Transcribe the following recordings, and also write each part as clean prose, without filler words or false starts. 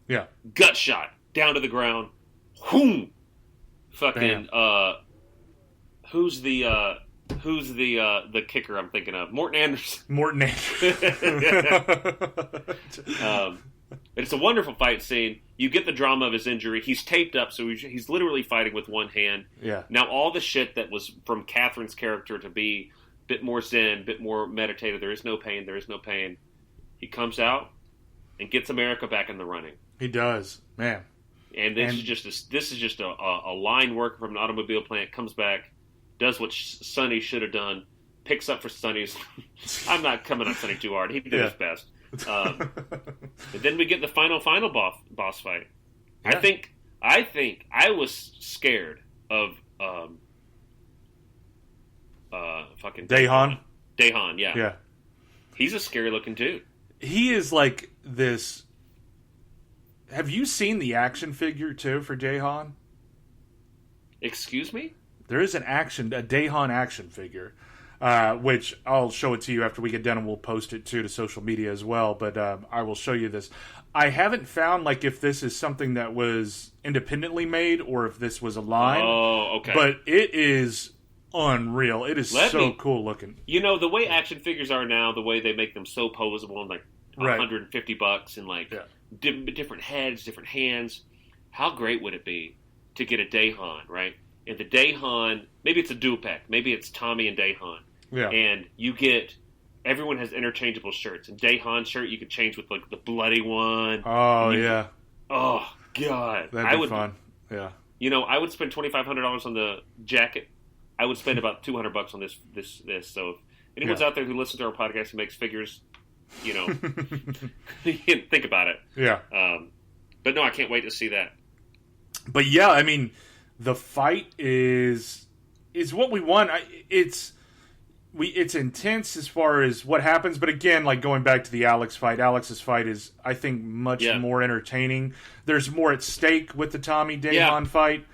Yeah. Gut shot down to the ground. Whoom. Fucking. Who's the kicker I'm thinking of? Morton Anderson. Morton It's a wonderful fight scene. You get the drama of his injury. He's taped up, so he's literally fighting with one hand. Yeah. Now, all the shit that was from Catherine's character to be a bit more zen, a bit more meditative, there is no pain, there is no pain. He comes out and gets America back in the running. He does, man. And this is just a line worker from an automobile plant, comes back, does what Sonny should have done, picks up for Sonny's. I'm not coming on Sonny too hard. He did his best. And then we get the final boss fight. Yeah. I think I was scared of fucking Daehan. Daehan, yeah. Yeah. He's a scary looking dude. He is like this. Have you seen the action figure too for Daehan? Excuse me? There is a Daehan action figure. Which I'll show it to you after we get done, and we'll post it too to social media as well. But I will show you this. I haven't found like if this is something that was independently made or if this was a line. Oh, okay. But it is unreal. It is cool looking. You know the way action figures are now, the way they make them so posable and like $150 and like different heads, different hands. How great would it be to get a Daehan, right? And the Daehan, maybe it's a duopec, maybe it's Tommy and Daehan. Yeah. And you get, everyone has interchangeable shirts. And Daehan shirt you could change with like the bloody one. Oh, yeah. Oh, God. That'd be fun. Yeah. You know, I would spend $2,500 on the jacket. I would spend about $200 on this. So if anyone's out there who listens to our podcast and makes figures, you know, think about it. Yeah. But no, I can't wait to see that. But yeah, I mean, the fight is what we want. It's intense as far as what happens, but again, like going back to the Alex's fight is, I think, much more entertaining. There's more at stake with the Tommy Daehan fight,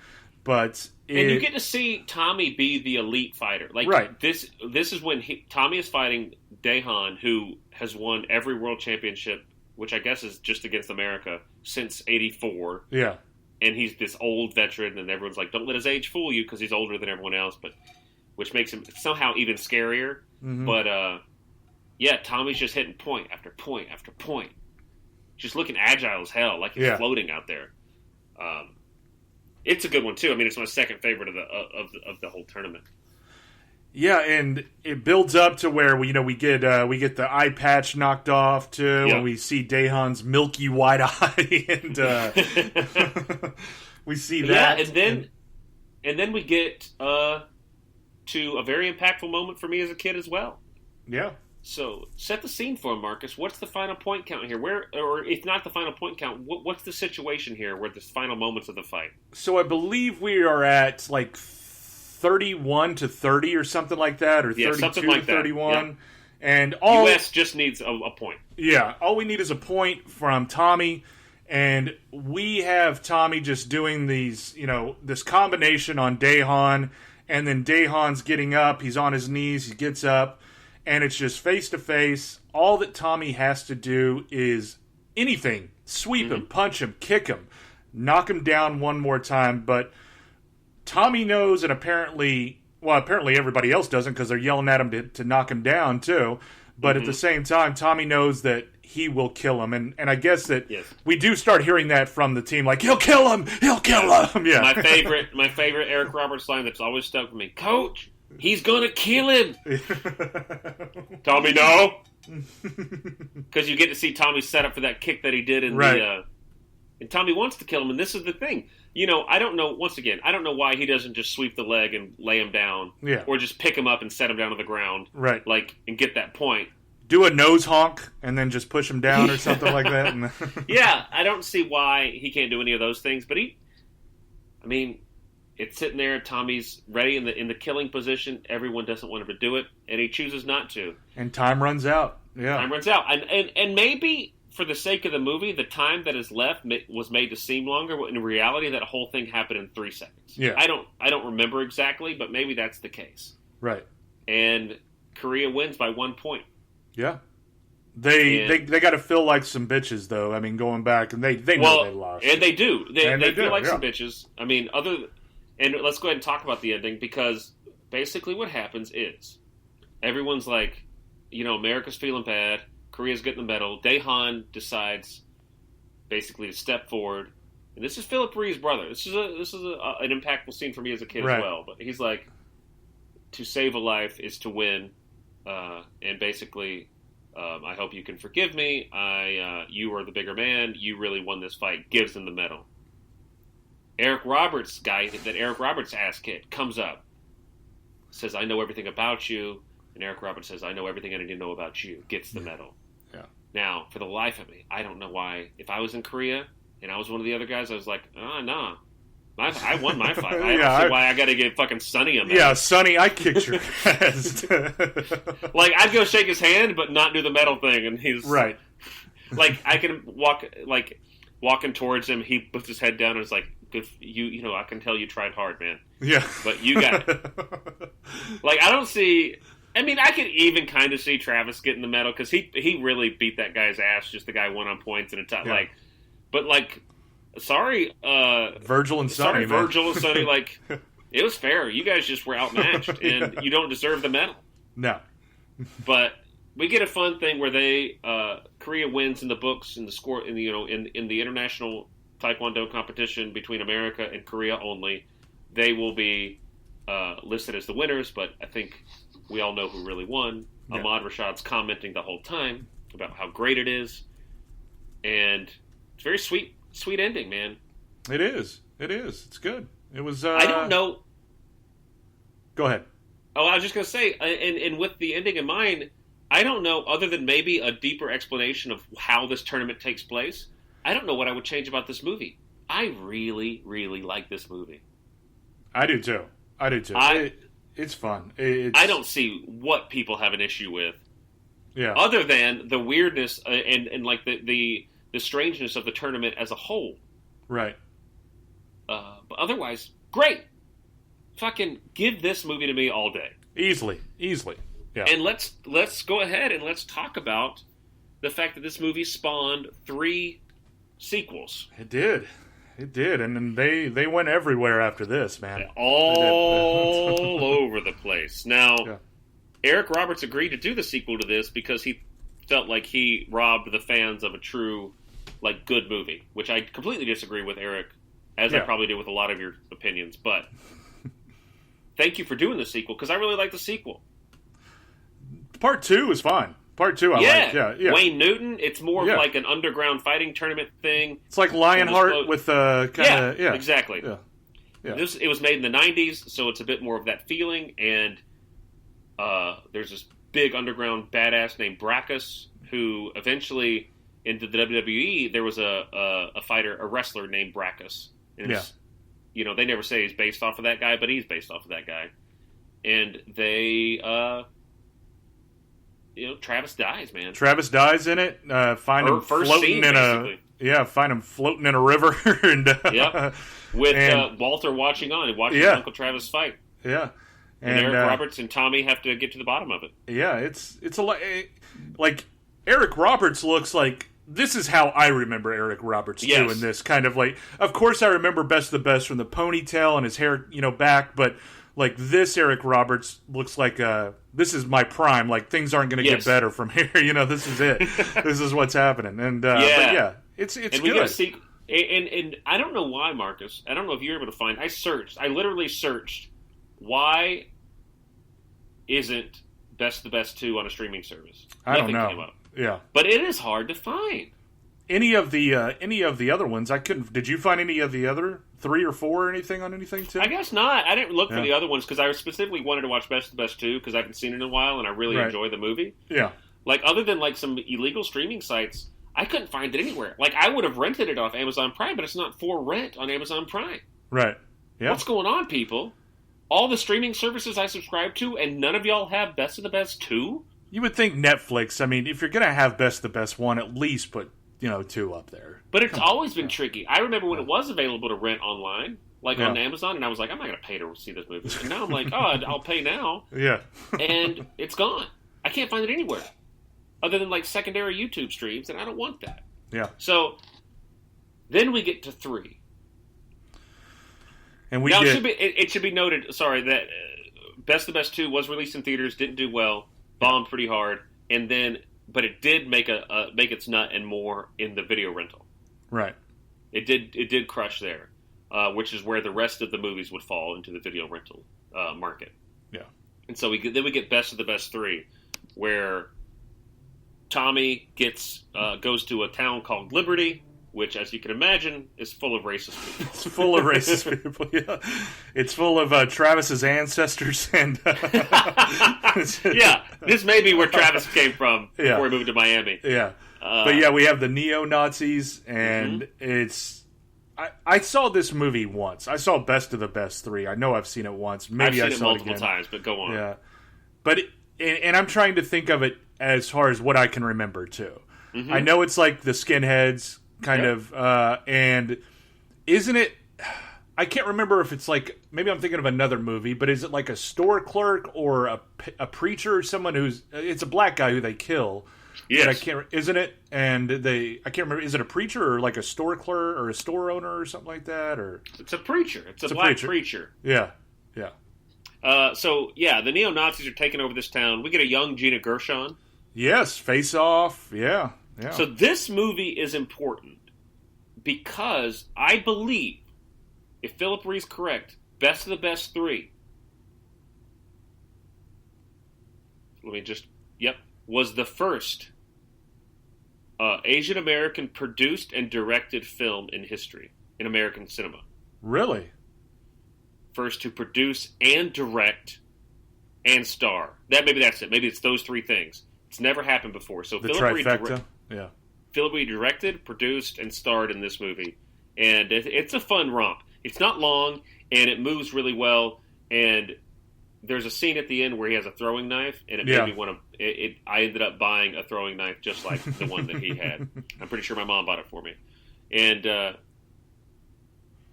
but and you get to see Tommy be the elite fighter. Like this is when Tommy is fighting Daehan, who has won every world championship, which I guess is just against America since '84. Yeah. And he's this old veteran, and everyone's like, don't let his age fool you because he's older than everyone else, but which makes him somehow even scarier. Mm-hmm. But, Tommy's just hitting point after point after point. Just looking agile as hell, like he's floating out there. It's a good one, too. I mean, it's my second favorite of the whole tournament. Yeah, and it builds up to where we get the eye patch knocked off too, and we see Daehan's milky white eye, and we see that. Yeah, and then we get to a very impactful moment for me as a kid as well. Yeah. So set the scene for him, Marcus. What's the final point count here? Or if not the final point count, what's the situation here? Where the final moments of the fight? So I believe we are at like 31 to 30 or something like that, or 32 like to 31. Yeah. And all U.S. just needs a point. Yeah, all we need is a point from Tommy, and we have Tommy just doing these, this combination on Daehan, and then Daehan's getting up, he's on his knees, he gets up, and it's just face to face. All that Tommy has to do is anything. Sweep him, punch him, kick him, knock him down one more time, but Tommy knows, and apparently everybody else doesn't because they're yelling at him to knock him down too. But at the same time, Tommy knows that he will kill him, and I guess that we do start hearing that from the team, like he'll kill him. Yeah, my favorite Eric Roberts line that's always stuck with me, Coach. He's gonna kill him. Tommy, no, because you get to see Tommy set up for that kick that he did in and Tommy wants to kill him, and this is the thing. I don't know. Once again, I don't know why he doesn't just sweep the leg and lay him down, or just pick him up and set him down to the ground, and get that point. Do a nose honk and then just push him down or something like that. Yeah, I don't see why he can't do any of those things. But it's sitting there. Tommy's ready in the killing position. Everyone doesn't want him to do it, and he chooses not to. And time runs out. Yeah, time runs out, and maybe, for the sake of the movie, the time that is left was made to seem longer, but in reality, that whole thing happened in 3 seconds. Yeah. I don't remember exactly, but maybe that's the case. Right. And Korea wins by 1 point. Yeah. They got to feel like some bitches, though. I mean, going back, and they know they lost. And they do. They feel like yeah. some bitches. I mean, and let's go ahead and talk about the ending, because basically what happens is everyone's like, America's feeling bad, Korea's getting the medal. Daehan decides basically to step forward, and this is Philip Rhee's brother. This is an impactful scene for me as a kid as well. But he's like, to save a life is to win, and basically, I hope you can forgive me. You are the bigger man. You really won this fight. Gives him the medal. Eric Roberts ass kid comes up, says, I know everything about you. And Eric Roberts says, I know everything I need to know about you. Gets the medal. Yeah. Now, for the life of me, I don't know why. If I was in Korea and I was one of the other guys, I was like, nah. I won my fight. I don't see why I got to give fucking Sonny a medal. Yeah, Sonny, I kicked your ass. Like, I'd go shake his hand, but not do the medal thing. And he's... Right. Like, I can walking towards him, he puts his head down and is like, good, I can tell you tried hard, man. Yeah. But you got it. Like, I don't see... I mean, I could even kind of see Travis getting the medal, because he really beat that guy's ass. Just the guy won on points and sorry, Virgil and Sonny. Virgil and Sonny. Like, it was fair. You guys just were outmatched, and you don't deserve the medal. No. But we get a fun thing where Korea wins in the books in the score in the international Taekwondo competition between America and Korea only. They will be listed as the winners, but I think we all know who really won. Yeah. Ahmad Rashad's commenting the whole time about how great it is, and it's very sweet ending, man. It is. It's good. It was. I don't know. Go ahead. Oh, I was just gonna say, and with the ending in mind, I don't know, other than maybe a deeper explanation of how this tournament takes place. I don't know what I would change about this movie. I really, really like this movie. I do too. It's fun. I don't see what people have an issue with. Yeah. Other than the weirdness and like the strangeness of the tournament as a whole. Right. But otherwise, great. Fucking give this movie to me all day. Easily. Yeah. And let's go ahead and let's talk about the fact that this movie spawned 3 sequels. It did, and then they went everywhere after this, man. All over the place. Now, yeah. Eric Roberts agreed to do the sequel to this because he felt like he robbed the fans of a true, like, good movie, which I completely disagree with, Eric, as I probably do with a lot of your opinions. But thank you for doing the sequel, because I really like the sequel. Part 2 is fine. Part 2 I like. Yeah. Wayne Newton, it's more of like an underground fighting tournament thing. It's like Lionheart with kind of... Yeah, exactly. Yeah. It was made in the 90s, so it's a bit more of that feeling, and there's this big underground badass named Brackus, who eventually, into the WWE, there was a wrestler named Brackus. And they never say he's based off of that guy, but he's based off of that guy. And they... Travis dies, man. Travis dies in it. Find him floating find him floating in a river, and with Walter watching on and watching Uncle Travis fight. Yeah, and Eric Roberts and Tommy have to get to the bottom of it. Yeah, it's a like Eric Roberts looks like. This is how I remember Eric Roberts doing this kind of like. Of course, I remember Best of the Best from the ponytail and his hair, back, but. Like, this Eric Roberts looks like, this is my prime. Like, things aren't going to get better from here. This is it. This is what's happening. And, it's and good. We got to see, and I don't know why, Marcus. I don't know if you're able to find. I literally searched, why isn't Best of the Best 2 on a streaming service? Nothing came up. Yeah. But it is hard to find. Any of the other ones, I couldn't. Did you find any of the other 3 or 4 or anything on anything too? I guess not. I didn't look for the other ones because I specifically wanted to watch Best of the Best 2 because I haven't seen it in a while and I really enjoy the movie. Yeah. Like, other than like some illegal streaming sites, I couldn't find it anywhere. Like, I would have rented it off Amazon Prime, but it's not for rent on Amazon Prime. Right. Yeah. What's going on, people? All the streaming services I subscribe to, and none of y'all have Best of the Best 2? You would think Netflix. I mean, if you're gonna have Best of the Best 1, at least put 2 up there. But it's always been tricky. I remember when it was available to rent online, like on Amazon, and I was like, I'm not going to pay to see this movie. And now I'm like, I'll pay now. Yeah. And it's gone. I can't find it anywhere. other than like secondary YouTube streams, and I don't want that. Yeah. So then we get to 3. And we now, get... it should be noted, sorry, that Best of the Best 2 was released in theaters, didn't do well, bombed pretty hard, and then, but it did make make its nut and more in the video rental. Right. It did crush there, which is where the rest of the movies would fall into the video rental market. Yeah. And so we get Best of the Best 3, where Tommy goes to a town called Liberty, which, as you can imagine, is full of racist people. It's full of racist people, yeah. It's full of Travis's ancestors. And yeah, this may be where Travis came from before he moved to Miami. Yeah. But yeah, we have the neo-Nazis, and it's... I saw this movie once. I saw Best of the Best 3. I know I've seen it once. Maybe I've I seen saw it multiple again. times, but go on. Yeah. But, and I'm trying to think of it as far as what I can remember, too. Mm-hmm. I know it's like the skinheads... kind of, and isn't it, I can't remember if it's like, maybe I'm thinking of another movie, but is it like a store clerk or a preacher or someone it's a black guy who they kill? Yes. But I can't, isn't it? And I can't remember, is it a preacher or like a store clerk or a store owner or something like that? Or it's a preacher. It's a black preacher. Yeah, yeah. So, yeah, the neo-Nazis are taking over this town. We get a young Gina Gershon. Yes, Face Off, yeah. Yeah. So this movie is important because I believe, if Philip Ree's correct, Best of the Best 3. Was the first Asian American produced and directed film in history in American cinema. Really? First to produce and direct and star. Maybe that's it. Maybe it's those 3 things. It's never happened before. So the trifecta. Yeah. Philip Reed directed, produced, and starred in this movie. And it's a fun romp. It's not long, and it moves really well. And there's a scene at the end where he has a throwing knife, and it made me want to... I ended up buying a throwing knife just like the one that he had. I'm pretty sure my mom bought it for me. And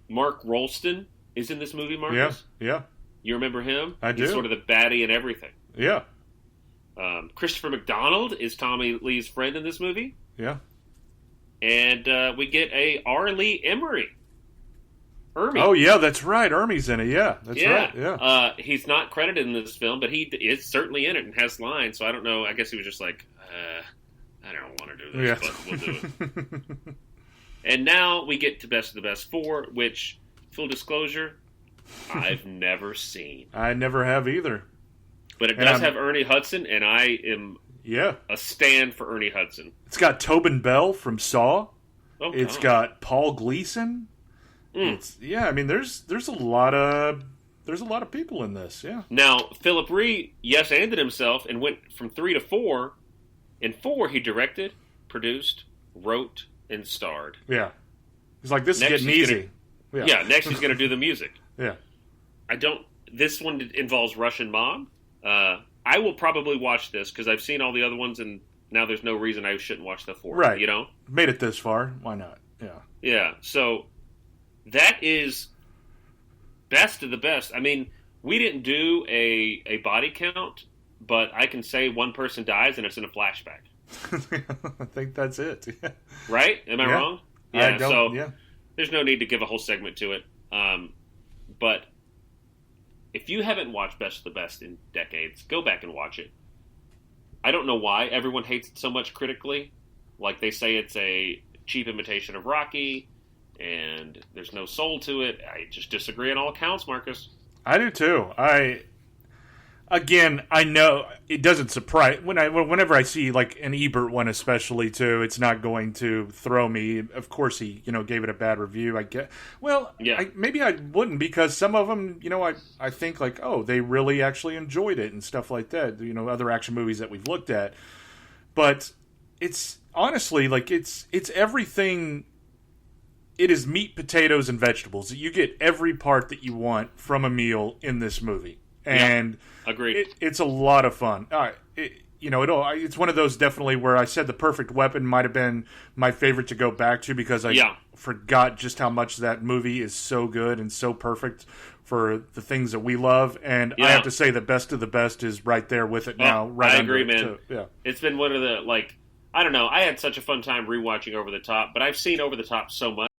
Mark Rolston is in this movie, Marcus. Yeah. You remember him? I do. He's sort of the baddie and everything. Yeah. Christopher McDonald is Tommy Lee's friend in this movie. Yeah. And we get a R. Lee Emery. Ermey. Oh, yeah, that's right. Ermey's in it, yeah. That's right, yeah. He's not credited in this film, but he is certainly in it and has lines, so I don't know. I guess he was just like, I don't want to do this, but we'll do it. And now we get to Best of the Best 4, which, full disclosure, I've never seen. I never have either. But it does have Ernie Hudson, and I am a stan for Ernie Hudson. It's got Tobin Bell from Saw. Oh, it's got Paul Gleason. I mean, there's a lot of people in this. Yeah. Now Philip Reed, anded himself and went from 3 to 4. In 4, he directed, produced, wrote, and starred. Yeah. He's like, this is getting easy. Next he's going to do the music. Yeah. This one involves Russian mob. I will probably watch this because I've seen all the other ones, and now there's no reason I shouldn't watch the 4. Right. You know? Made it this far. Why not? Yeah. Yeah. So that is Best of the Best. I mean, we didn't do a body count, but I can say one person dies and it's in a flashback. I think that's it. Yeah. Right? Am I wrong? Yeah. There's no need to give a whole segment to it. But if you haven't watched Best of the Best in decades, go back and watch it. I don't know why everyone hates it so much critically. Like, they say it's a cheap imitation of Rocky, and there's no soul to it. I just disagree on all accounts, Marcus. I do too. I know it doesn't surprise whenever I see like an Ebert one, especially too. It's not going to throw me. Of course, he gave it a bad review. I get maybe I wouldn't, because some of them I think like, oh, they really actually enjoyed it and stuff like that. Other action movies that we've looked at, but it's honestly like it's everything. It is meat, potatoes, and vegetables. You get every part that you want from a meal in this movie. And agreed. It's a lot of fun. it's one of those definitely where I said The Perfect Weapon might have been my favorite to go back to because I forgot just how much that movie is so good and so perfect for the things that we love. And I have to say the best of the best is right there with it now. Right, I agree, man. Yeah, it's been one of the I don't know. I had such a fun time rewatching Over the Top, but I've seen Over the Top so much.